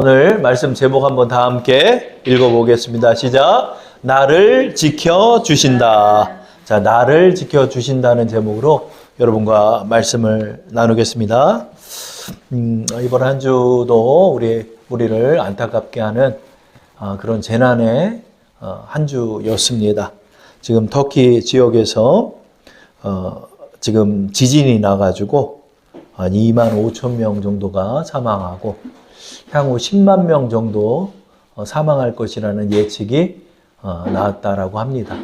오늘 말씀 제목 한번 다 함께 읽어보겠습니다. 시작. 나를 지켜주신다. 자, 나를 지켜주신다는 제목으로 여러분과 말씀을 나누겠습니다. 이번 한 주도 우리를 안타깝게 하는 그런 재난의 한 주였습니다. 지금 터키 지역에서 지금 지진이 나가지고 한 2만 5천 명 정도가 사망하고 향후 10만 명 정도 사망할 것이라는 예측이 나왔다라고 합니다.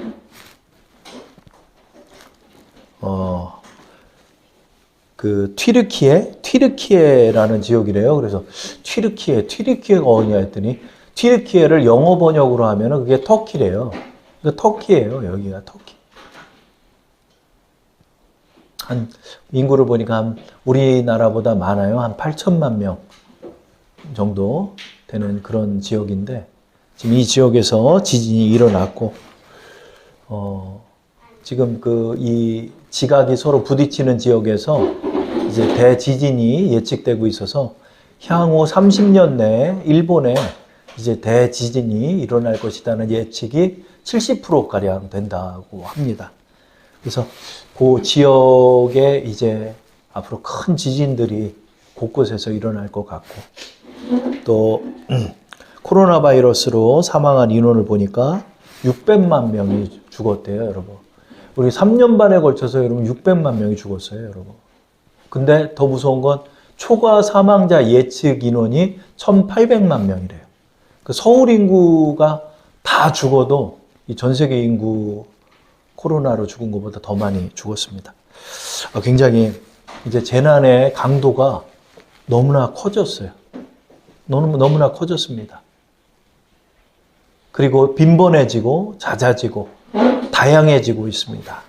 그 튀르키예라는 지역이래요. 그래서 튀르키예가 어디냐 했더니 튀르키예를 영어 번역으로 하면은 그게 터키래요. 그 터키예요. 여기가 터키. 한 인구를 보니까 한 우리나라보다 많아요. 한 8천만 명 정도 되는 그런 지역인데 지금 이 지역에서 지진이 일어났고 지금 이 지각이 서로 부딪히는 지역에서 이제 대지진이 예측되고 있어서 향후 30년 내에 일본에 이제 대지진이 일어날 것이라는 예측이 70%가량 된다고 합니다. 그래서 그 지역에 이제 앞으로 큰 지진들이 곳곳에서 일어날 것 같고 또 코로나 바이러스로 사망한 인원을 보니까 600만 명이 죽었대요, 여러분. 우리 3년 반에 걸쳐서 여러분 600만 명이 죽었어요, 여러분. 근데 더 무서운 건 초과 사망자 예측 인원이 1,800만 명이래요. 그 서울 인구가 다 죽어도 이 전 세계 인구 코로나로 죽은 것보다 더 많이 죽었습니다. 굉장히 이제 재난의 강도가 너무나 커졌어요. 너무나 커졌습니다. 그리고 빈번해지고 잦아지고 다양해지고 있습니다.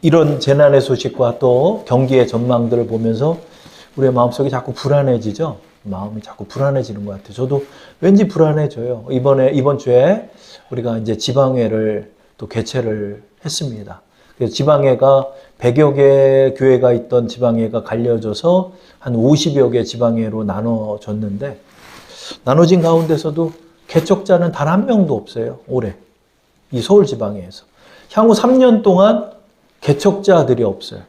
이런 재난의 소식과 또 경기의 전망들을 보면서 우리의 마음속이 자꾸 불안해지죠. 마음이 자꾸 불안해지는 것 같아요. 저도 왠지 불안해져요. 이번 주에 우리가 이제 지방회를 또 개최를 했습니다. 그래서 지방회가 100여 개 교회가 있던 지방회가 갈려져서 한 50여 개 지방회로 나눠졌는데 나눠진 가운데서도 개척자는 단 한 명도 없어요. 올해 이 서울 지방회에서 향후 3년 동안 개척자들이 없어요.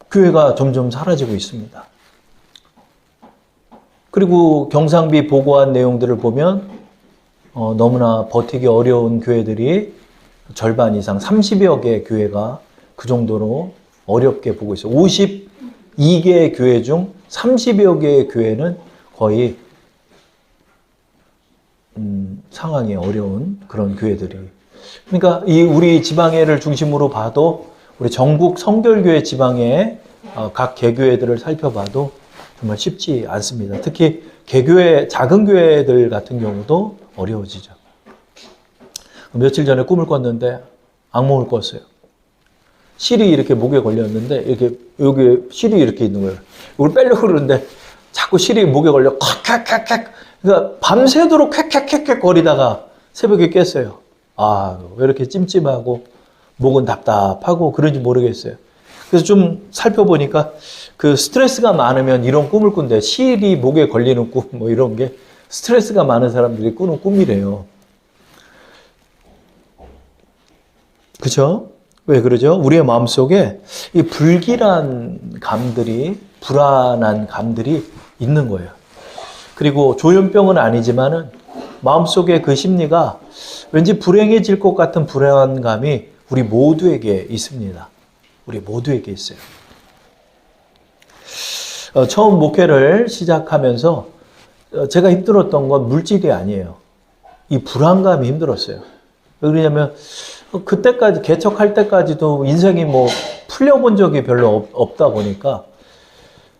교회가 점점 사라지고 있습니다. 그리고 경상비 보고한 내용들을 보면 너무나 버티기 어려운 교회들이 절반 이상 30여 개 교회가 그 정도로 어렵게 보고 있어요. 52개의 교회 중 30여 개의 교회는 거의 상황이 어려운 그런 교회들이. 그러니까 우리 지방회를 중심으로 봐도 우리 전국 성결교회 지방회 각 개교회들을 살펴봐도 정말 쉽지 않습니다. 특히 개교회, 작은 교회들 같은 경우도 어려워지죠. 며칠 전에 꿈을 꿨는데 악몽을 꿨어요. 실이 이렇게 목에 걸렸는데 이렇게 여기 실이 이렇게 있는 거예요. 이걸 빼려고 그러는데 자꾸 실이 목에 걸려 콱콱콱콱. 그러니까 밤새도록 콱콱콱콱 거리다가 새벽에 깼어요. 왜 이렇게 찜찜하고 목은 답답하고 그런지 모르겠어요. 그래서 좀 살펴보니까 그 스트레스가 많으면 이런 꿈을 꾼대. 실이 목에 걸리는 꿈 뭐 이런 게 스트레스가 많은 사람들이 꾸는 꿈이래요. 그렇죠? 왜 그러죠? 우리의 마음속에 이 불길한 감들이, 불안한 감들이 있는 거예요. 그리고 조현병은 아니지만은 마음속에 그 심리가 왠지 불행해질 것 같은 불안감이 우리 모두에게 있습니다. 우리 모두에게 있어요. 처음 목회를 시작하면서 제가 힘들었던 건 물질이 아니에요. 이 불안감이 힘들었어요. 왜 그러냐면 그때까지 개척할 때까지도 인생이 뭐 풀려본 적이 별로 없다 보니까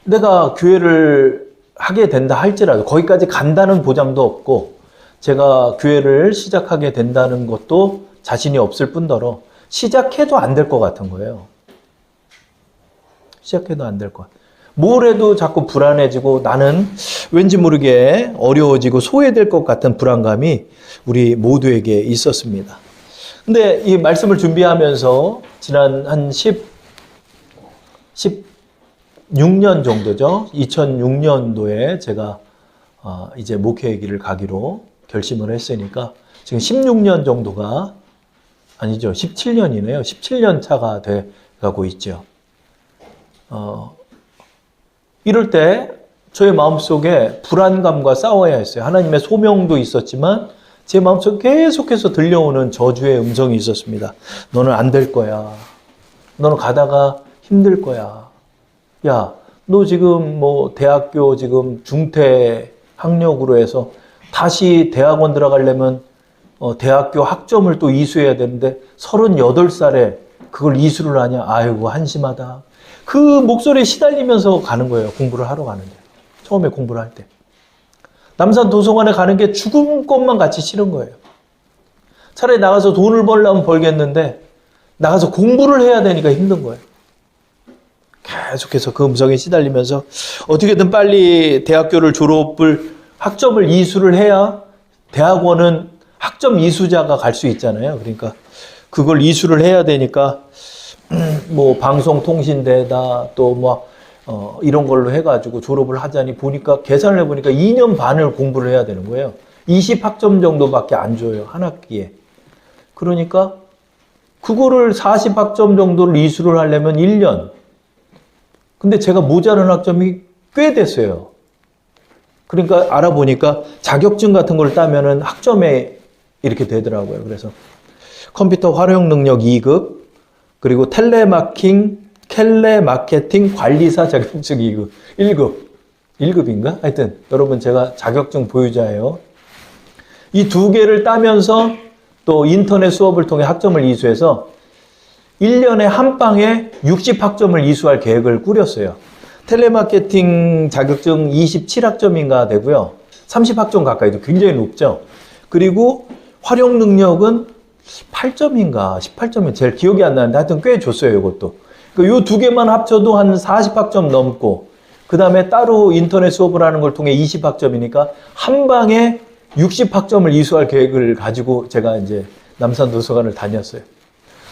내가 교회를 하게 된다 할지라도 거기까지 간다는 보장도 없고 제가 교회를 시작하게 된다는 것도 자신이 없을 뿐더러 시작해도 안 될 것 같은 거예요. 시작해도 안 될 것 같아요. 뭘 해도 자꾸 불안해지고 나는 왠지 모르게 어려워지고 소외될 것 같은 불안감이 우리 모두에게 있었습니다. 근데 이 말씀을 준비하면서 지난 한 6년 정도죠. 2006년도에 제가 이제 목회의 길을 가기로 결심을 했으니까 지금 16년 정도가 아니죠. 17년이네요. 17년 차가 돼 가고 있죠. 이럴 때 저의 마음속에 불안감과 싸워야 했어요. 하나님의 소명도 있었지만 제 마음속에 계속해서 들려오는 저주의 음성이 있었습니다. 너는 안 될 거야. 너는 가다가 힘들 거야. 야, 너 지금 뭐 대학교 지금 중퇴 학력으로 해서 다시 대학원 들어가려면 대학교 학점을 또 이수해야 되는데 38살에 그걸 이수를 하냐? 아이고 한심하다. 그 목소리에 시달리면서 가는 거예요. 공부를 하러 가는데. 처음에 공부를 할 때. 남산 도서관에 가는 게 죽은 것만 같이 싫은 거예요. 차라리 나가서 돈을 벌려면 벌겠는데 나가서 공부를 해야 되니까 힘든 거예요. 계속해서 그 음성에 시달리면서 어떻게든 빨리 대학교를 학점을 이수를 해야 대학원은 학점 이수자가 갈 수 있잖아요. 그러니까 그걸 이수를 해야 되니까 뭐 방송통신대다 또 뭐 이런 걸로 해가지고 졸업을 하자니 보니까 계산을 해보니까 2년 반을 공부를 해야 되는 거예요. 20학점 정도밖에 안 줘요. 한 학기에. 그러니까 그거를 40학점 정도를 이수를 하려면 1년. 근데 제가 모자란 학점이 꽤 됐어요. 그러니까 알아보니까 자격증 같은 걸 따면은 학점에 이렇게 되더라고요. 그래서 컴퓨터 활용 능력 2급, 그리고 텔레마케팅 관리사 자격증 2급, 1급인가? 하여튼 여러분 제가 자격증 보유자예요. 이 두 개를 따면서 또 인터넷 수업을 통해 학점을 이수해서 1년에 한 방에 60학점을 이수할 계획을 꾸렸어요. 텔레마케팅 자격증 27학점인가 되고요. 30학점 가까이도 굉장히 높죠. 그리고 활용 능력은 8점인가 18점이 제일 기억이 안 나는데 하여튼 꽤 줬어요. 이것도. 이 두 개만 합쳐도 한 40학점 넘고 그 다음에 따로 인터넷 수업을 하는 걸 통해 20학점이니까 한 방에 60학점을 이수할 계획을 가지고 제가 이제 남산도서관을 다녔어요.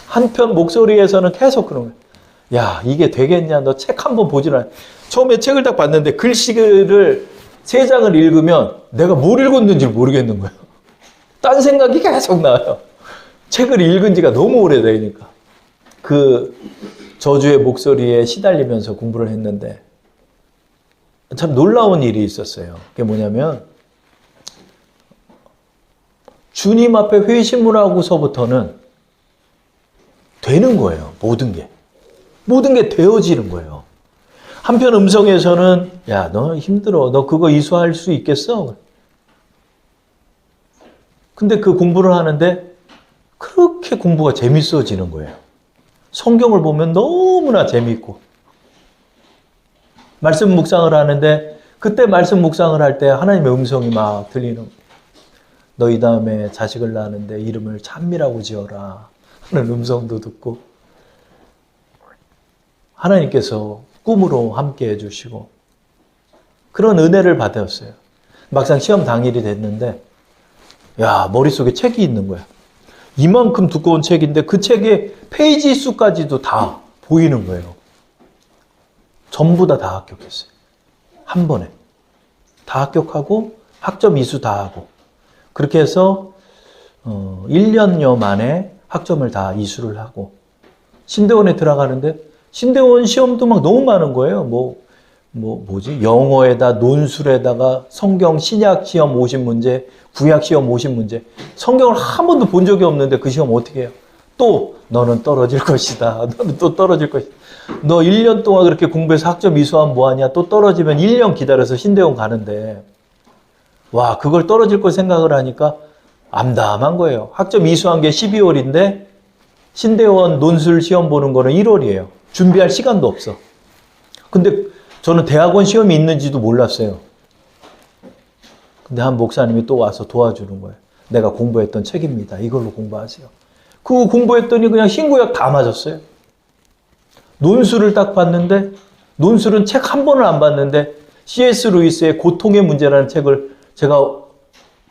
한편 목소리에서는 계속 그런 거예요. 야, 이게 되겠냐? 너 책 한번 보질 않아. 처음에 책을 딱 봤는데 글씨를 3장을 읽으면 내가 뭘 읽었는지 모르겠는 거예요. 딴 생각이 계속 나요. 책을 읽은 지가 너무 오래되니까. 그 저주의 목소리에 시달리면서 공부를 했는데 참 놀라운 일이 있었어요. 그게 뭐냐면 주님 앞에 회심을 하고서부터는 되는 거예요. 모든 게. 모든 게 되어지는 거예요. 한편 음성에서는 야, 너 힘들어. 너 그거 이수할 수 있겠어? 근데 그 공부를 하는데 그렇게 공부가 재밌어지는 거예요. 성경을 보면 너무나 재밌고 말씀 묵상을 하는데 그때 말씀 묵상을 할 때 하나님의 음성이 막 들리는 거예요. 너희 다음에 자식을 낳는데 이름을 찬미라고 지어라 하는 음성도 듣고 하나님께서 꿈으로 함께 해주시고 그런 은혜를 받았어요. 막상 시험 당일이 됐는데 야, 머릿속에 책이 있는 거야. 이만큼 두꺼운 책인데 그 책의 페이지 수까지도 다 보이는 거예요. 전부 다 합격했어요. 한 번에. 다 합격하고 학점 이수 다 하고 그렇게 해서 1년여 만에 학점을 다 이수를 하고 신대원에 들어가는데 신대원 시험도 막 너무 많은 거예요. 뭐지? 영어에다 논술에다가 성경 신약 시험 50문제, 구약 시험 50문제. 성경을 한 번도 본 적이 없는데 그 시험 어떻게 해요? 또 너는 떨어질 것이다. 너는 또 떨어질 것이다. 너 1년 동안 그렇게 공부해서 학점 이수하면 뭐하냐? 또 떨어지면 1년 기다려서 신대원 가는데 와, 그걸 떨어질 걸 생각을 하니까 암담한 거예요. 학점 이수한 게 12월인데 신대원 논술 시험 보는 거는 1월이에요. 준비할 시간도 없어. 근데 저는 대학원 시험이 있는지도 몰랐어요. 근데 한 목사님이 또 와서 도와주는 거예요. 내가 공부했던 책입니다. 이걸로 공부하세요. 그거 공부했더니 그냥 신구약 다 맞았어요. 논술을 딱 봤는데 논술은 책 한 번을 안 봤는데 C.S. 루이스의 고통의 문제라는 책을 제가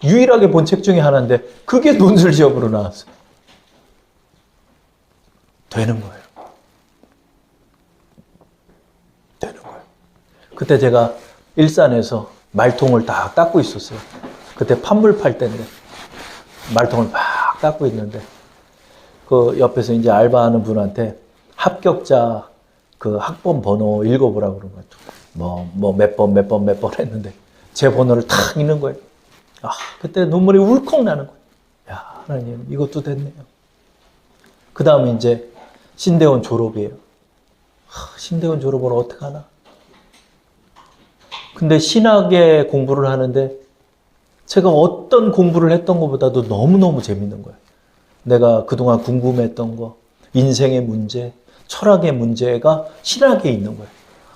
유일하게 본 책 중에 하나인데 그게 논술 시험으로 나왔어요. 되는 거예요. 되는 거예요. 그때 제가 일산에서 말통을 다 닦고 있었어요. 그때 판물 팔 때인데 말통을 막 닦고 있는데 그 옆에서 이제 알바하는 분한테 합격자 그 학번 번호 읽어보라고 그런 거죠. 몇 번 했는데 제 번호를 탁 읽는 거예요. 아, 그때 눈물이 울컥 나는 거예요. 야, 하나님, 이것도 됐네요. 그 다음에 이제 신대원 졸업이에요. 신대원 졸업을 어떡하나? 근데 신학의 공부를 하는데 제가 어떤 공부를 했던 것보다도 너무너무 재밌는 거예요. 내가 그동안 궁금했던 거, 인생의 문제, 철학의 문제가 신학에 있는 거예요.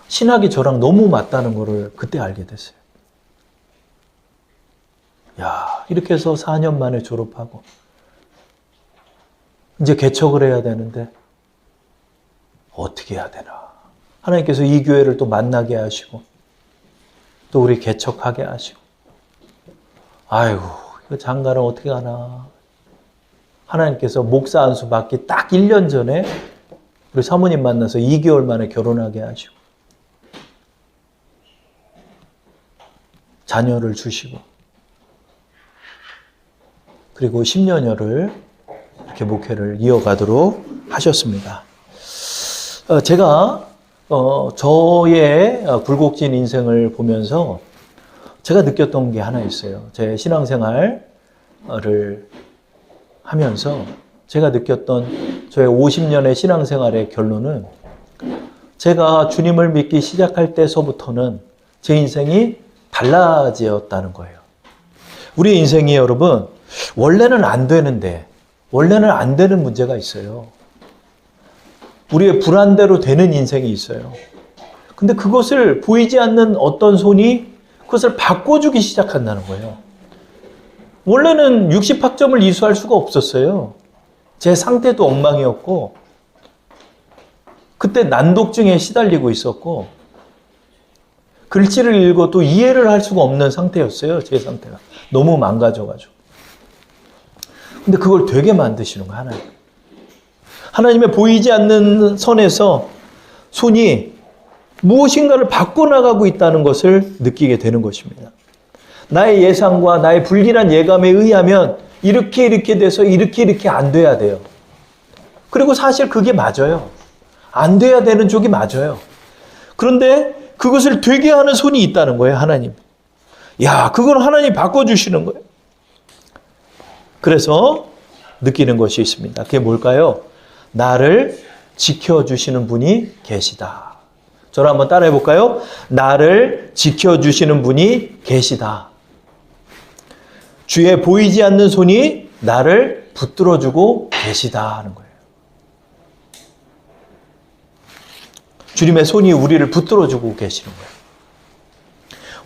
신학이 저랑 너무 맞다는 거를 그때 알게 됐어요. 야, 이렇게 해서 4년 만에 졸업하고 이제 개척을 해야 되는데 어떻게 해야 되나. 하나님께서 이 교회를 또 만나게 하시고 또 우리 개척하게 하시고 아이고, 이거 장가를 어떻게 가나. 하나님께서 목사 안수 받기 딱 1년 전에 우리 사모님 만나서 2개월 만에 결혼하게 하시고 자녀를 주시고 그리고 10년여를 이렇게 목회를 이어가도록 하셨습니다. 제가 저의 굴곡진 인생을 보면서 제가 느꼈던 게 하나 있어요. 제 신앙생활을 하면서 제가 느꼈던 저의 50년의 신앙생활의 결론은 제가 주님을 믿기 시작할 때서부터는 제 인생이 달라졌다는 거예요. 우리 인생이 여러분 원래는 안 되는데 원래는 안 되는 문제가 있어요. 우리의 불안대로 되는 인생이 있어요. 근데 그것을 보이지 않는 어떤 손이 그것을 바꿔주기 시작한다는 거예요. 원래는 60학점을 이수할 수가 없었어요. 제 상태도 엉망이었고 그때 난독증에 시달리고 있었고 글씨를 읽어도 이해를 할 수가 없는 상태였어요. 제 상태가. 너무 망가져가지고. 근데 그걸 되게 만드시는 거예요. 하나님. 하나님의 보이지 않는 선에서 손이 무엇인가를 바꿔나가고 있다는 것을 느끼게 되는 것입니다. 나의 예상과 나의 불길한 예감에 의하면 이렇게 돼서 이렇게 안 돼야 돼요. 그리고 사실 그게 맞아요. 안 돼야 되는 쪽이 맞아요. 그런데 그것을 되게 하는 손이 있다는 거예요. 하나님. 야, 그걸 하나님이 바꿔주시는 거예요. 그래서 느끼는 것이 있습니다. 그게 뭘까요? 나를 지켜주시는 분이 계시다. 저를 한번 따라해 볼까요? 나를 지켜주시는 분이 계시다. 주의 보이지 않는 손이 나를 붙들어주고 계시다 하는 거예요. 주님의 손이 우리를 붙들어주고 계시는 거예요.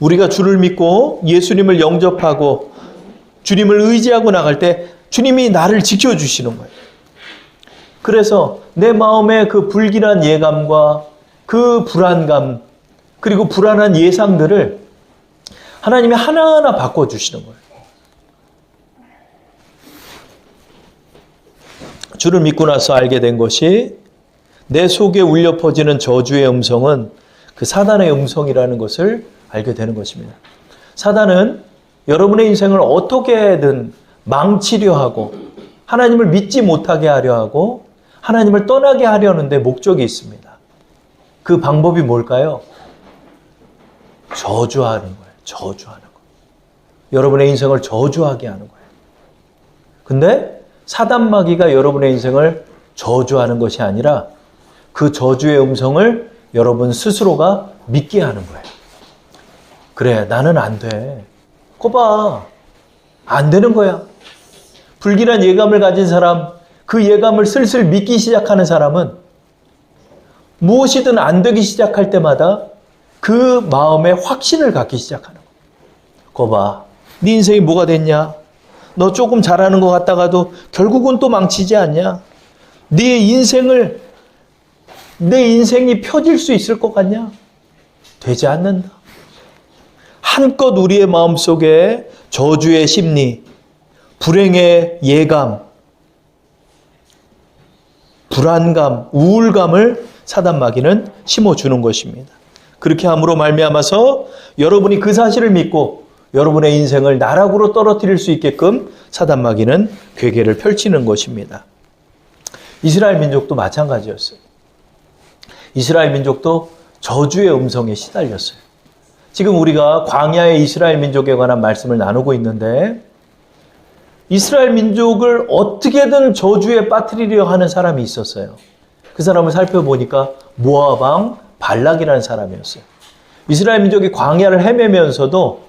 우리가 주를 믿고 예수님을 영접하고 주님을 의지하고 나갈 때 주님이 나를 지켜주시는 거예요. 그래서 내 마음의 그 불길한 예감과 그 불안감 그리고 불안한 예상들을 하나님이 하나하나 바꿔주시는 거예요. 주를 믿고 나서 알게 된 것이 내 속에 울려 퍼지는 저주의 음성은 그 사단의 음성이라는 것을 알게 되는 것입니다. 사단은 여러분의 인생을 어떻게든 망치려 하고 하나님을 믿지 못하게 하려 하고 하나님을 떠나게 하려는데 목적이 있습니다. 그 방법이 뭘까요? 저주하는 거예요. 저주하는 거. 여러분의 인생을 저주하게 하는 거예요. 근데 사단마귀가 여러분의 인생을 저주하는 것이 아니라 그 저주의 음성을 여러분 스스로가 믿게 하는 거예요. 그래, 나는 안 돼. 거봐. 안 되는 거야. 불길한 예감을 가진 사람, 그 예감을 슬슬 믿기 시작하는 사람은 무엇이든 안 되기 시작할 때마다 그 마음에 확신을 갖기 시작하는 거야. 거봐. 네 인생이 뭐가 됐냐? 너 조금 잘하는 것 같다가도 결국은 또 망치지 않냐? 네 인생을 내 인생이 펴질 수 있을 것 같냐? 되지 않는다. 한껏 우리의 마음속에 저주의 심리, 불행의 예감, 불안감, 우울감을 사단마귀는 심어주는 것입니다. 그렇게 함으로 말미암아서 여러분이 그 사실을 믿고 여러분의 인생을 나락으로 떨어뜨릴 수 있게끔 사단 마귀는 괴계를 펼치는 것입니다. 이스라엘 민족도 마찬가지였어요. 이스라엘 민족도 저주의 음성에 시달렸어요. 지금 우리가 광야의 이스라엘 민족에 관한 말씀을 나누고 있는데 이스라엘 민족을 어떻게든 저주에 빠뜨리려 하는 사람이 있었어요. 그 사람을 살펴보니까 모압 왕 발락이라는 사람이었어요. 이스라엘 민족이 광야를 헤매면서도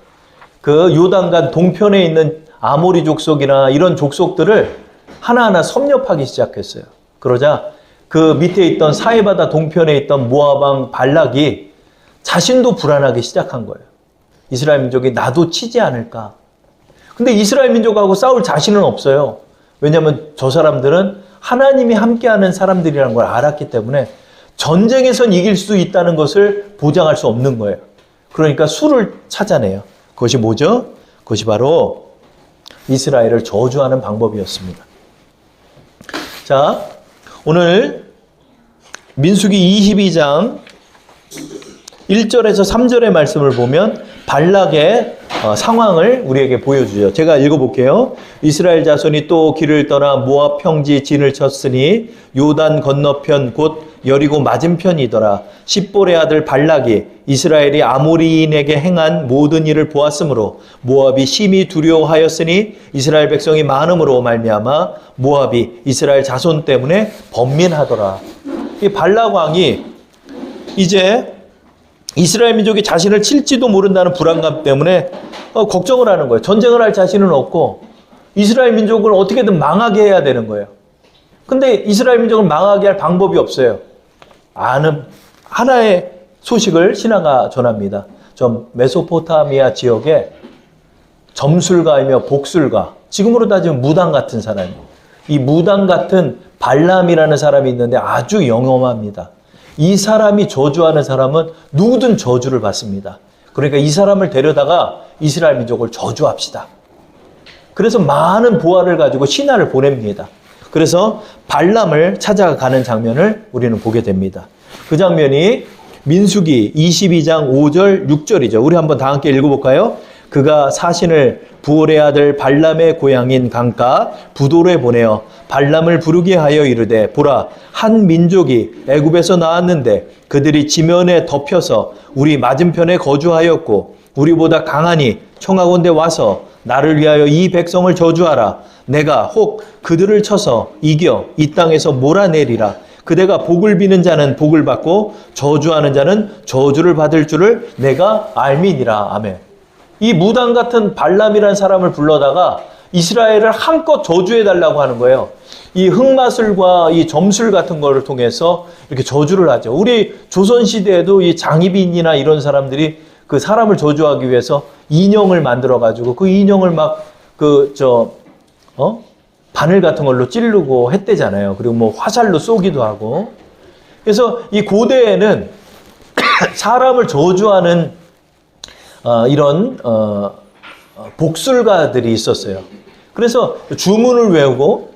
그 요단강 동편에 있는 아모리 족속이나 이런 족속들을 하나하나 섭렵하기 시작했어요. 그러자 그 밑에 있던 사해바다 동편에 있던 모압 왕 발락이 자신도 불안하기 시작한 거예요. 이스라엘 민족이 나도 치지 않을까. 근데 이스라엘 민족하고 싸울 자신은 없어요. 왜냐하면 저 사람들은 하나님이 함께하는 사람들이라는 걸 알았기 때문에 전쟁에선 이길 수 있다는 것을 보장할 수 없는 거예요. 그러니까 수를 찾아내요. 그것이 뭐죠? 그것이 바로 이스라엘을 저주하는 방법이었습니다. 자, 오늘 민수기 22장 1절에서 3절의 말씀을 보면 발락의 상황을 우리에게 보여주죠. 제가 읽어볼게요. 이스라엘 자손이 또 길을 떠나 모압 평지 진을 쳤으니 요단 건너편 곧 여리고 맞은편이더라. 십볼의 아들 발락이 이스라엘이 아모리인에게 행한 모든 일을 보았으므로 모압이 심히 두려워하였으니 이스라엘 백성이 많음으로 말미암아 모압이 이스라엘 자손 때문에 번민하더라. 이 발락 왕이 이제 이스라엘 민족이 자신을 칠지도 모른다는 불안감 때문에 걱정을 하는 거예요. 전쟁을 할 자신은 없고 이스라엘 민족을 어떻게든 망하게 해야 되는 거예요. 근데 이스라엘 민족을 망하게 할 방법이 없어요. 아는 하나의 소식을 신하가 전합니다. 좀 메소포타미아 지역에 점술가이며 복술가, 지금으로 따지면 무당 같은 사람이에요. 이 무당 같은 발람이라는 사람이 있는데 아주 영험합니다. 이 사람이 저주하는 사람은 누구든 저주를 받습니다. 그러니까 이 사람을 데려다가 이스라엘 민족을 저주합시다. 그래서 많은 보화를 가지고 신하를 보냅니다. 그래서 발람을 찾아가는 장면을 우리는 보게 됩니다. 그 장면이 민수기 22장 5절 6절이죠. 우리 한번 다 함께 읽어볼까요? 그가 사신을 부올의 아들 발람의 고향인 강가 부돌에 보내어 발람을 부르게 하여 이르되 보라 한 민족이 애굽에서 나왔는데 그들이 지면에 덮여서 우리 맞은편에 거주하였고 우리보다 강하니 청하건대 와서 나를 위하여 이 백성을 저주하라. 내가 혹 그들을 쳐서 이겨 이 땅에서 몰아내리라. 그대가 복을 비는 자는 복을 받고 저주하는 자는 저주를 받을 줄을 내가 알미니라. 아멘. 이 무당 같은 발람이라는 사람을 불러다가 이스라엘을 한껏 저주해달라고 하는 거예요. 이 흑마술과 이 점술 같은 거를 통해서 이렇게 저주를 하죠. 우리 조선시대에도 이 장희빈이나 이런 사람들이 그 사람을 저주하기 위해서 인형을 만들어가지고 그 인형을 막 바늘 같은 걸로 찌르고 했대잖아요. 그리고 뭐 화살로 쏘기도 하고. 그래서 이 고대에는 사람을 저주하는 이런 복술가들이 있었어요. 그래서 주문을 외우고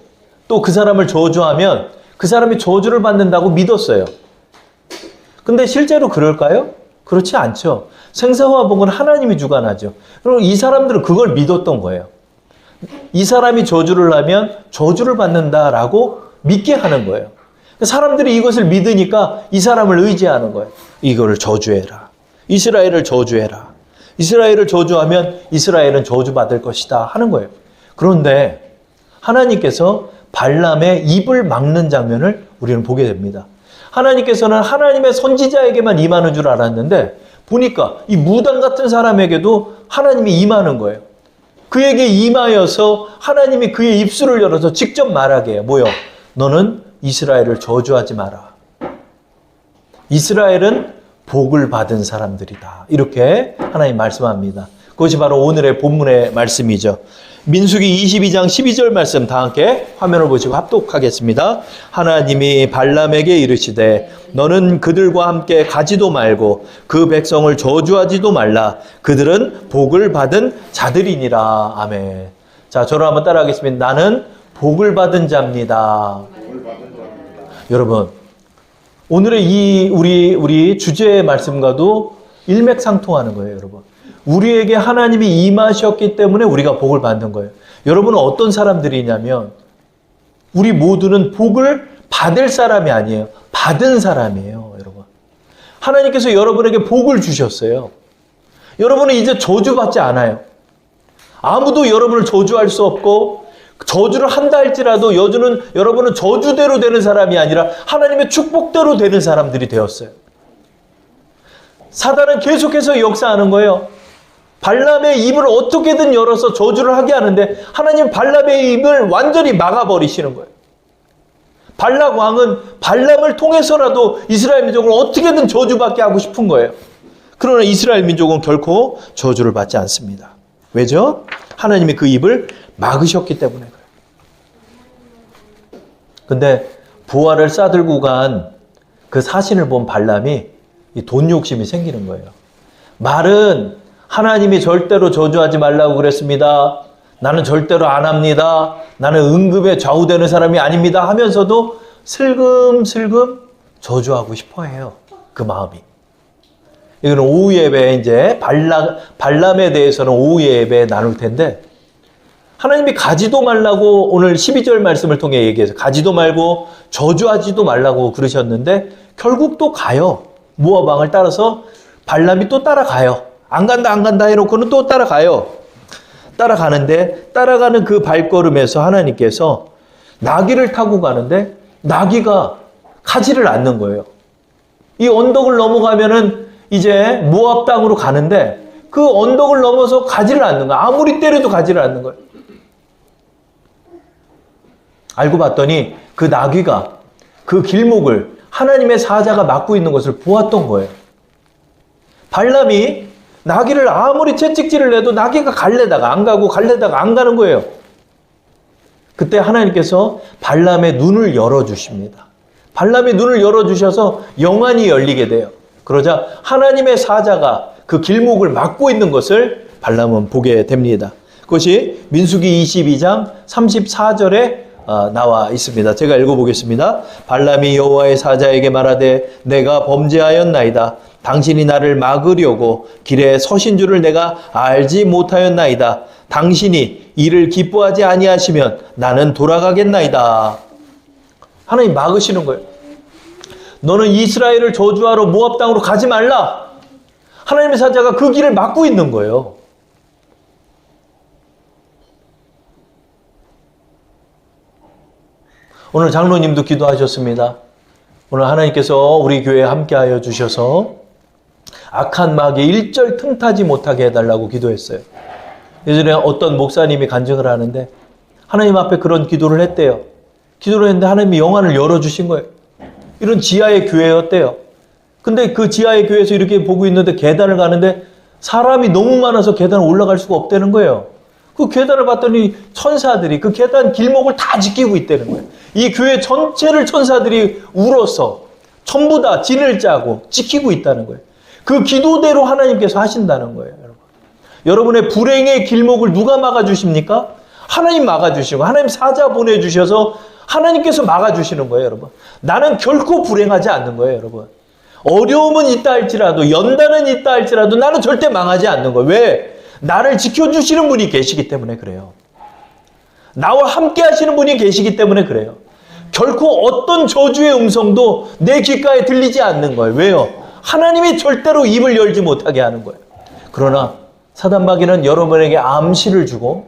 또 그 사람을 저주하면 그 사람이 저주를 받는다고 믿었어요. 근데 실제로 그럴까요? 그렇지 않죠. 생사와 복은 하나님이 주관하죠. 그리고 이 사람들은 그걸 믿었던 거예요. 이 사람이 저주를 하면 저주를 받는다라고 믿게 하는 거예요. 사람들이 이것을 믿으니까 이 사람을 의지하는 거예요. 이거를 저주해라. 이스라엘을 저주해라. 이스라엘을 저주하면 이스라엘은 저주받을 것이다 하는 거예요. 그런데 하나님께서 발람의 입을 막는 장면을 우리는 보게 됩니다. 하나님께서는 하나님의 선지자에게만 임하는 줄 알았는데 보니까 이 무당 같은 사람에게도 하나님이 임하는 거예요. 그에게 임하여서 하나님이 그의 입술을 열어서 직접 말하게 해요. 뭐요? 너는 이스라엘을 저주하지 마라. 이스라엘은 복을 받은 사람들이다. 이렇게 하나님 말씀합니다. 그것이 바로 오늘의 본문의 말씀이죠. 민수기 22장 12절 말씀 다 함께 화면을 보시고 합독하겠습니다. 하나님이 발람에게 이르시되 너는 그들과 함께 가지도 말고 그 백성을 저주하지도 말라. 그들은 복을 받은 자들이니라. 아멘. 자, 저를 한번 따라하겠습니다. 나는 복을 받은 자입니다. 여러분, 오늘의 이 우리 주제의 말씀과도 일맥상통하는 거예요, 여러분. 우리에게 하나님이 임하셨기 때문에 우리가 복을 받는 거예요. 여러분은 어떤 사람들이냐면 우리 모두는 복을 받을 사람이 아니에요. 받은 사람이에요, 여러분. 하나님께서 여러분에게 복을 주셨어요. 여러분은 이제 저주받지 않아요. 아무도 여러분을 저주할 수 없고 저주를 한다 할지라도 여러분은 저주대로 되는 사람이 아니라 하나님의 축복대로 되는 사람들이 되었어요. 사단은 계속해서 역사하는 거예요. 발람의 입을 어떻게든 열어서 저주를 하게 하는데 하나님 발람의 입을 완전히 막아버리시는 거예요. 발락 왕은 발람을 통해서라도 이스라엘 민족을 어떻게든 저주받게 하고 싶은 거예요. 그러나 이스라엘 민족은 결코 저주를 받지 않습니다. 왜죠? 하나님이 그 입을 막으셨기 때문에 그래요. 근데 부활을 싸들고 간 그 사신을 본 발람이 이 돈 욕심이 생기는 거예요. 말은 하나님이 절대로 저주하지 말라고 그랬습니다. 나는 절대로 안 합니다. 나는 응급에 좌우되는 사람이 아닙니다. 하면서도 슬금슬금 저주하고 싶어 해요. 그 마음이. 이거는 오후 예배에 이제 발람에 대해서는 오후 예배에 나눌 텐데 하나님이 가지도 말라고 오늘 12절 말씀을 통해 얘기해서 가지도 말고 저주하지도 말라고 그러셨는데 결국 또 가요. 모압 왕을 따라서 발람이 또 따라가요. 안 간다 해놓고는 또 따라가요. 따라가는데 따라가는 그 발걸음에서 하나님께서 나귀를 타고 가는데 나귀가 가지를 않는 거예요. 이 언덕을 넘어가면은 이제 모압 땅으로 가는데 그 언덕을 넘어서 가지를 않는 거예요. 아무리 때려도 가지를 않는 거예요. 알고 봤더니 그 나귀가 그 길목을 하나님의 사자가 막고 있는 것을 보았던 거예요. 발람이 나귀를 아무리 채찍질을 해도 나귀가 갈래다가 안 가고 갈래다가 안 가는 거예요. 그때 하나님께서 발람의 눈을 열어주십니다. 발람의 눈을 열어주셔서 영안이 열리게 돼요. 그러자 하나님의 사자가 그 길목을 막고 있는 것을 발람은 보게 됩니다. 그것이 민수기 22장 34절에 나와 있습니다. 제가 읽어보겠습니다. 발람이 여호와의 사자에게 말하되 내가 범죄하였나이다. 당신이 나를 막으려고 길에 서신 줄을 내가 알지 못하였나이다. 당신이 이를 기뻐하지 아니하시면 나는 돌아가겠나이다. 하나님 막으시는 거예요. 너는 이스라엘을 저주하러 모압 땅으로 가지 말라. 하나님의 사자가 그 길을 막고 있는 거예요. 오늘 장로님도 기도하셨습니다. 오늘 하나님께서 우리 교회에 함께하여 주셔서 악한 마귀 일절 틈타지 못하게 해달라고 기도했어요. 예전에 어떤 목사님이 간증을 하는데 하나님 앞에 그런 기도를 했대요. 기도를 했는데 하나님이 영안을 열어주신 거예요. 이런 지하의 교회였대요. 근데 그 지하의 교회에서 이렇게 보고 있는데 계단을 가는데 사람이 너무 많아서 계단을 올라갈 수가 없다는 거예요. 그 계단을 봤더니 천사들이 그 계단 길목을 다 지키고 있다는 거예요. 이 교회 전체를 천사들이 울어서 전부 다 진을 짜고 지키고 있다는 거예요. 그 기도대로 하나님께서 하신다는 거예요. 여러분의 불행의 길목을 누가 막아주십니까? 하나님 막아주시고 하나님 사자 보내주셔서 하나님께서 막아주시는 거예요, 여러분. 나는 결코 불행하지 않는 거예요, 여러분. 어려움은 있다 할지라도 연단은 있다 할지라도 나는 절대 망하지 않는 거예요. 왜? 나를 지켜주시는 분이 계시기 때문에 그래요. 나와 함께 하시는 분이 계시기 때문에 그래요. 결코 어떤 저주의 음성도 내 귓가에 들리지 않는 거예요. 왜요? 하나님이 절대로 입을 열지 못하게 하는 거예요. 그러나 사단마귀는 여러분에게 암시를 주고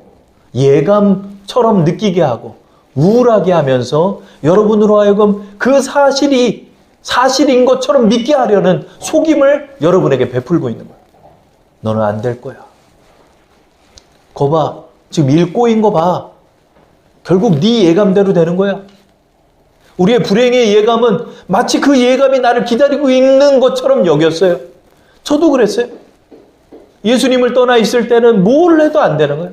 예감처럼 느끼게 하고 우울하게 하면서 여러분으로 하여금 그 사실이 사실인 것처럼 믿게 하려는 속임을 여러분에게 베풀고 있는 거예요. 너는 안 될 거야. 거 봐. 지금 일 꼬인 거 봐. 결국 네 예감대로 되는 거야. 우리의 불행의 예감은 마치 그 예감이 나를 기다리고 있는 것처럼 여겼어요. 저도 그랬어요. 예수님을 떠나 있을 때는 뭘 해도 안 되는 거예요.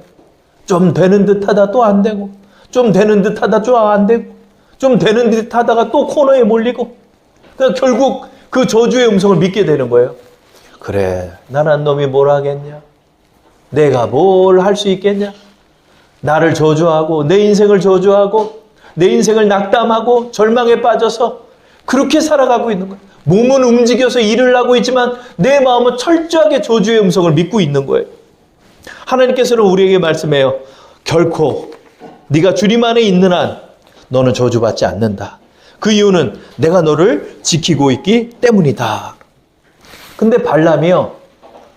좀 되는 듯 하다 또 안 되고, 좀 되는 듯 하다 좀 안 되고, 좀 되는 듯 하다가 또 코너에 몰리고, 그러니까 결국 그 저주의 음성을 믿게 되는 거예요. 그래, 나란 놈이 뭘 하겠냐? 내가 뭘 할 수 있겠냐? 나를 저주하고 내 인생을 저주하고 내 인생을 낙담하고 절망에 빠져서 그렇게 살아가고 있는 거예요. 몸은 움직여서 일을 하고 있지만 내 마음은 철저하게 저주의 음성을 믿고 있는 거예요. 하나님께서는 우리에게 말씀해요. 결코 네가 주님 안에 있는 한 너는 저주받지 않는다. 그 이유는 내가 너를 지키고 있기 때문이다. 근데 발람이요,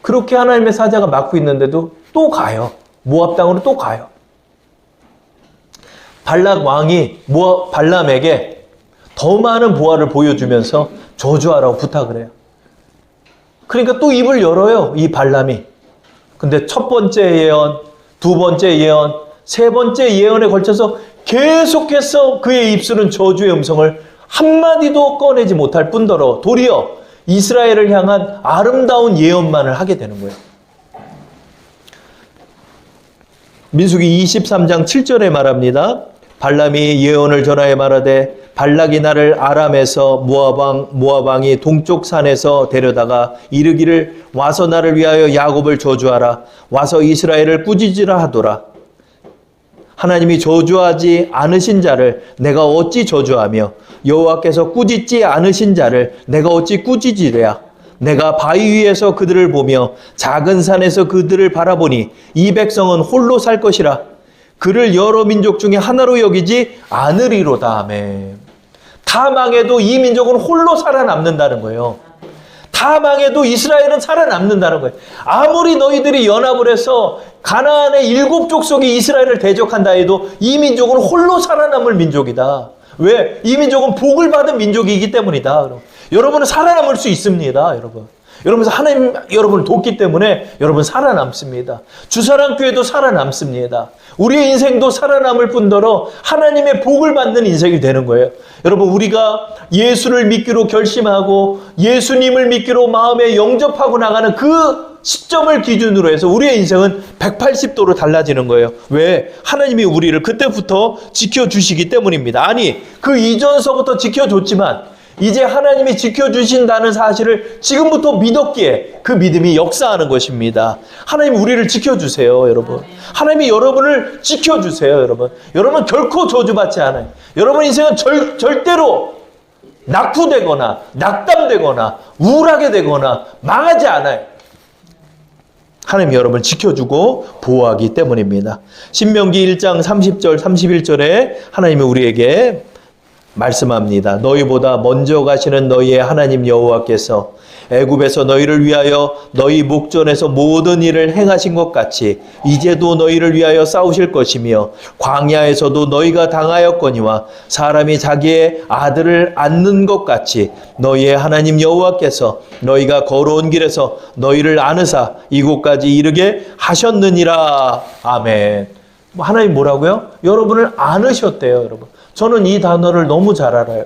그렇게 하나님의 사자가 막고 있는데도 또 가요. 모압 땅으로 또 가요. 발락 왕이 발람에게 더 많은 보화를 보여주면서 저주하라고 부탁을 해요. 그러니까 또 입을 열어요, 이 발람이. 근데 첫 번째 예언, 두 번째 예언, 세 번째 예언에 걸쳐서 계속해서 그의 입술은 저주의 음성을 한마디도 꺼내지 못할 뿐더러 도리어 이스라엘을 향한 아름다운 예언만을 하게 되는 거예요. 민수기 23장 7절에 말합니다. 발람이 예언을 전하여 말하되 발락이 나를 아람에서 모압 왕이 동쪽 산에서 데려다가 이르기를 와서 나를 위하여 야곱을 저주하라. 와서 이스라엘을 꾸짖으라 하더라. 하나님이 저주하지 않으신 자를 내가 어찌 저주하며 여호와께서 꾸짖지 않으신 자를 내가 어찌 꾸짖으랴. 내가 바위 위에서 그들을 보며 작은 산에서 그들을 바라보니 이 백성은 홀로 살 것이라. 그를 여러 민족 중에 하나로 여기지 않으리로다. 아멘. 다 망해도 이 민족은 홀로 살아남는다는 거예요. 다 망해도 이스라엘은 살아남는다는 거예요. 아무리 너희들이 연합을 해서 가나안의 7 족속이 이스라엘을 대적한다 해도 이 민족은 홀로 살아남을 민족이다. 왜? 이 민족은 복을 받은 민족이기 때문이다. 여러분은 살아남을 수 있습니다. 여러분 하나님 여러분을 돕기 때문에 여러분 살아남습니다. 주사랑교회도 살아남습니다. 우리의 인생도 살아남을 뿐더러 하나님의 복을 받는 인생이 되는 거예요. 여러분, 우리가 예수를 믿기로 결심하고 예수님을 믿기로 마음에 영접하고 나가는 그 시점을 기준으로 해서 우리의 인생은 180도로 달라지는 거예요. 왜? 하나님이 우리를 그때부터 지켜주시기 때문입니다. 아니, 그 이전서부터 지켜줬지만 이제 하나님이 지켜주신다는 사실을 지금부터 믿었기에 그 믿음이 역사하는 것입니다. 하나님 우리를 지켜주세요, 여러분. 하나님이 여러분을 지켜주세요, 여러분. 여러분 결코 저주받지 않아요. 여러분 인생은 절대로 낙후되거나 낙담되거나 우울하게 되거나 망하지 않아요. 하나님이 여러분을 지켜주고 보호하기 때문입니다. 신명기 1장 30절 31절에 하나님이 우리에게 말씀합니다. 너희보다 먼저 가시는 너희의 하나님 여호와께서 애굽에서 너희를 위하여 너희 목전에서 모든 일을 행하신 것 같이 이제도 너희를 위하여 싸우실 것이며 광야에서도 너희가 당하였거니와 사람이 자기의 아들을 안는 것 같이 너희의 하나님 여호와께서 너희가 걸어온 길에서 너희를 안으사 이곳까지 이르게 하셨느니라. 아멘. 하나님 뭐라고요? 여러분을 안으셨대요, 여러분. 저는 이 단어를 너무 잘 알아요.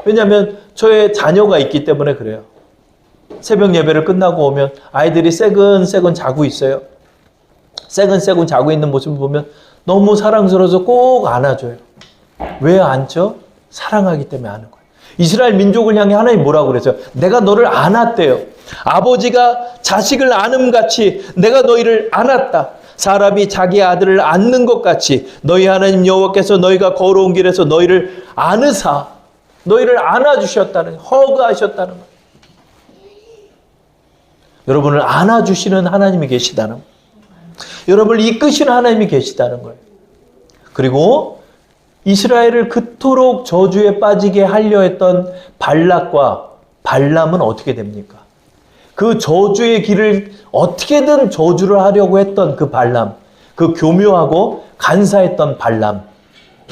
왜냐하면 저의 자녀가 있기 때문에 그래요. 새벽 예배를 끝나고 오면 아이들이 새근새근 자고 있어요. 새근새근 자고 있는 모습을 보면 너무 사랑스러워서 꼭 안아줘요. 왜 안죠? 사랑하기 때문에 아는 거예요. 이스라엘 민족을 향해 하나님 뭐라고 그랬어요? 내가 너를 안았대요. 아버지가 자식을 안음같이 내가 너희를 안았다. 사람이 자기 아들을 안는 것 같이 너희 하나님 여호와께서 너희가 걸어온 길에서 너희를 안으사 너희를 안아주셨다는, 허그하셨다는 거예요. 여러분을 안아주시는 하나님이 계시다는 거예요. 여러분을 이끄시는 하나님이 계시다는 거예요. 그리고 이스라엘을 그토록 저주에 빠지게 하려 했던 발락과 발람은 어떻게 됩니까? 그 저주의 길을 어떻게든 저주를 하려고 했던 그 발람, 그 교묘하고 간사했던 발람,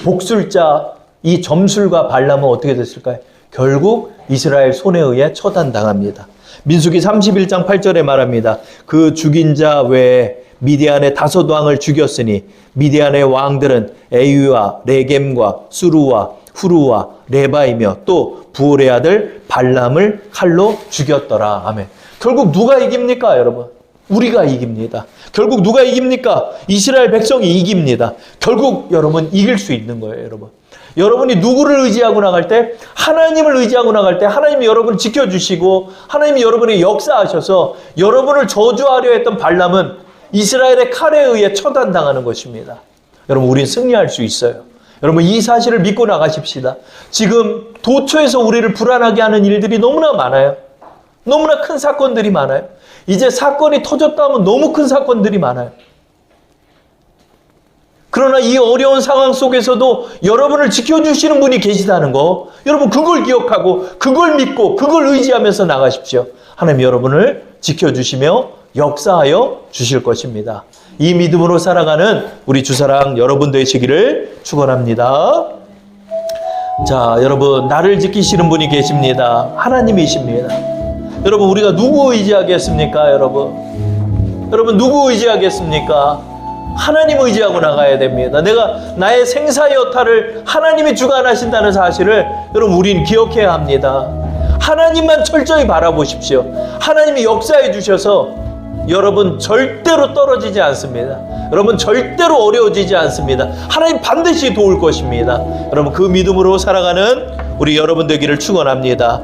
복술자 이 점술과 발람은 어떻게 됐을까요? 결국 이스라엘 손에 의해 처단당합니다. 민수기 31장 8절에 말합니다. 그 죽인 자 외에 미디안의 5 왕을 죽였으니 미디안의 왕들은 에위와 레겜과 수루와 후루와 레바이며 또 부올의 아들 발람을 칼로 죽였더라. 아멘. 결국 누가 이깁니까, 여러분? 우리가 이깁니다. 결국 누가 이깁니까? 이스라엘 백성이 이깁니다. 결국 여러분 이길 수 있는 거예요, 여러분. 여러분이 누구를 의지하고 나갈 때, 하나님을 의지하고 나갈 때 하나님이 여러분을 지켜주시고 하나님이 여러분의 역사하셔서 여러분을 저주하려 했던 발람은 이스라엘의 칼에 의해 처단당하는 것입니다. 여러분, 우린 승리할 수 있어요. 여러분, 이 사실을 믿고 나가십시다. 지금 도처에서 우리를 불안하게 하는 일들이 너무나 많아요. 너무나 큰 사건들이 많아요. 이제 사건이 터졌다 하면 너무 큰 사건들이 많아요. 그러나 이 어려운 상황 속에서도 여러분을 지켜주시는 분이 계시다는 거, 여러분 그걸 기억하고 그걸 믿고 그걸 의지하면서 나가십시오. 하나님 여러분을 지켜주시며 역사하여 주실 것입니다. 이 믿음으로 살아가는 우리 주사랑 여러분 되시기를 축원합니다. 자, 여러분, 나를 지키시는 분이 계십니다. 하나님이십니다. 여러분, 우리가 누구 의지하겠습니까? 여러분 누구 의지하겠습니까? 하나님 의지하고 나가야 됩니다. 내가 나의 생사 여타를 하나님이 주관하신다는 사실을 여러분 우린 기억해야 합니다. 하나님만 철저히 바라보십시오. 하나님이 역사해 주셔서 여러분 절대로 떨어지지 않습니다. 여러분 절대로 어려워지지 않습니다. 하나님 반드시 도울 것입니다. 여러분 그 믿음으로 살아가는 우리 여러분 되기를 축원합니다.